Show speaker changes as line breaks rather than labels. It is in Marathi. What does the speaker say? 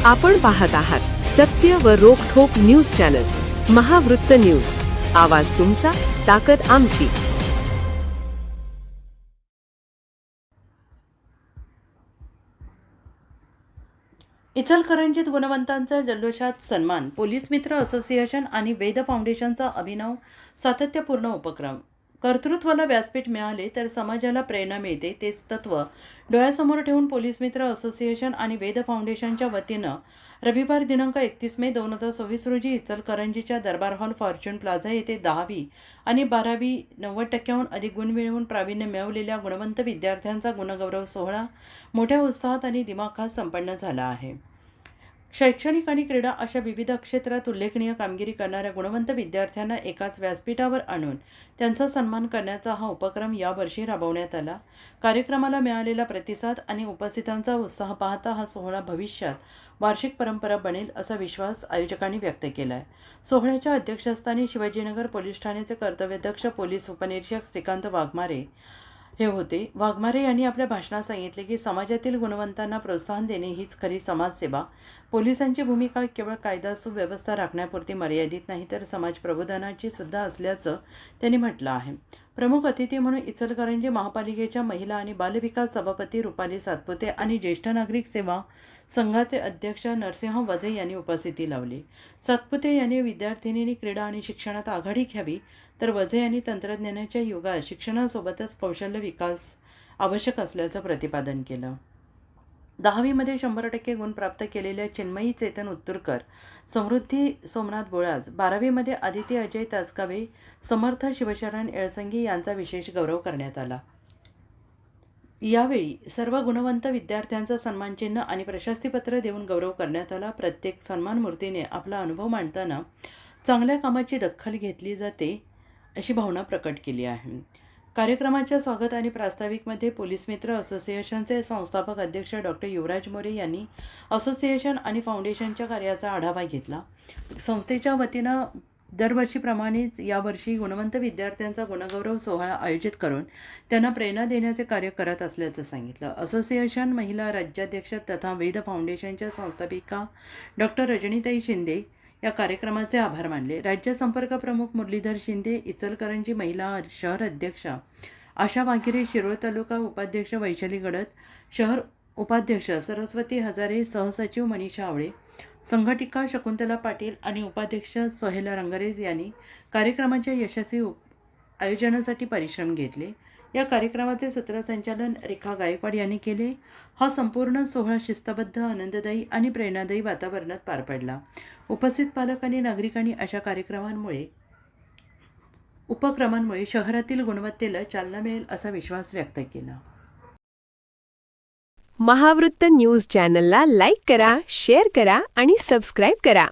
आपण पाहत आहात सत्य व रोखठोक न्यूज चॅनल महावृत्त न्यूज. आवाज तुमचा, ताकद आमची.
इचलकरंजीत गुणवंतांचा जल्लोषात सन्मान. पोलीस मित्र असोसिएशन आणि वेद फाउंडेशनचा अभिनव सातत्यपूर्ण उपक्रम. कर्तृत्वाला व्यासपीठ मिळाले तर समाजाला प्रेरणा मिळते, तेच तत्त्व डोळ्यासमोर ठेवून पोलीस मित्र असोसिएशन आणि वेद फाउंडेशनच्या वतीनं रविवार दिनांक 31 मे 2026 रोजी इचलकरंजीच्या दरबार हॉल फॉर्च्यून प्लाझा येथे 10वी आणि 12वी 90% अधिक गुण मिळवून प्रावीण्य मिळवलेल्या गुणवंत विद्यार्थ्यांचा गुणगौरव सोहळा मोठ्या उत्साहात आणि दिमाखात संपन्न झाला आहे. शैक्षणिक आणि क्रीडा अशा विविध क्षेत्रात उल्लेखनीय कामगिरी करणाऱ्या गुणवंत विद्यार्थ्यांना एकाच व्यासपीठावर आणून त्यांचा सन्मान करण्याचा हा उपक्रम यावर्षी राबवण्यात आला. कार्यक्रमाला मिळालेला प्रतिसाद आणि उपस्थितांचा उत्साह पाहता हा सोहळा भविष्यात वार्षिक परंपरा बनेल असा विश्वास आयोजकांनी व्यक्त केला आहे. सोहळ्याच्या अध्यक्षस्थानी शिवाजीनगर पोलीस ठाण्याचे कर्तव्यदक्ष पोलीस उपनिरीक्षक श्रीकांत वाघमारे हे होते. वाघमारे यांनी आपल्या भाषणात सांगितले की समाजातील गुणवंतांना प्रोत्साहन देणे हीच खरी समाजसेवा. पोलिसांची भूमिका केवळ कायदा सुव्यवस्था राखण्यापुरती मर्यादित नाही तर समाज प्रबोधनाची सुद्धा असल्याचं त्यांनी म्हटलं आहे. प्रमुख अतिथी म्हणून इचलकरंजी महापालिकेच्या महिला आणि बालविकास सभापती रुपाली सातपुते आणि ज्येष्ठ नागरिक सेवा संघाचे अध्यक्ष नरसिंह वजे यांनी उपस्थिती लावली. सातपुते यांनी विद्यार्थिनींनी क्रीडा आणि शिक्षणात आघाडी घ्यावी, तर वजे यांनी तंत्रज्ञानाच्या युगात शिक्षणासोबतच कौशल्य विकास आवश्यक असल्याचं प्रतिपादन केलं. 10वीमध्ये 100% गुण प्राप्त केलेल्या चिन्मयी चेतन उत्तुरकर, समृद्धी सोमनाथ बोळाज, 12वीमध्ये आदिती अजय तासगावे, समर्थ शिवशरण येळसंगी यांचा विशेष गौरव करण्यात आला. यावेळी सर्व गुणवंत विद्यार्थ्यांचा सन्मानचिन्ह आणि प्रशस्तीपत्र देऊन गौरव करण्यात आला. प्रत्येक सन्मानमूर्तीने आपला अनुभव मांडताना चांगल्या कामाची दखल घेतली जाते अशी भावना प्रकट केली आहे. कार्यक्रमाच्या स्वागत आणि प्रास्ताविकमध्ये पोलीस मित्र असोसिएशनचे संस्थापक अध्यक्ष डॉक्टर युवराज मोरे यांनी असोसिएशन आणि फाउंडेशनच्या कार्याचा आढावा घेतला. संस्थेच्या वतीनं दरवर्षीप्रमाणेच यावर्षी गुणवंत विद्यार्थ्यांचा गुणगौरव सोहळा आयोजित करून त्यांना प्रेरणा देण्याचे कार्य करत असल्याचं सांगितलं. असोसिएशन महिला राज्याध्यक्ष तथा वेद फाउंडेशनच्या संस्थापिका डॉक्टर रजनीताई शिंदे या कार्यक्रमाचे आभार मानले. राज्य संपर्क प्रमुख मुरलीधर शिंदे, इचलकरंजी महिला शहर अध्यक्षा आशा वाघिरे, शिरोळ तालुका उपाध्यक्ष वैशाली गडद, शहर उपाध्यक्ष सरस्वती हजारे, सहसचिव मनीषा आवळे, संघटिका शकुंतला पाटील आणि उपाध्यक्ष सोहेला रंगरेज यांनी कार्यक्रमाच्या यशस्वी आयोजनासाठी परिश्रम घेतले. या कार्यक्रमाचे सूत्रसंचालन रेखा गायकवाड यांनी केले. हा संपूर्ण सोहळा शिस्तबद्ध, आनंददायी आणि प्रेरणादायी वातावरणात पार पडला. उपस्थित पालक आणि नागरिकांनी अशा उपक्रमांमुळे शहरातील गुणवत्तेला चालना मिळेल असा विश्वास व्यक्त केला.
महावृत्त न्यूज चॅनलला लाईक करा, शेअर करा आणि सबस्क्राईब करा.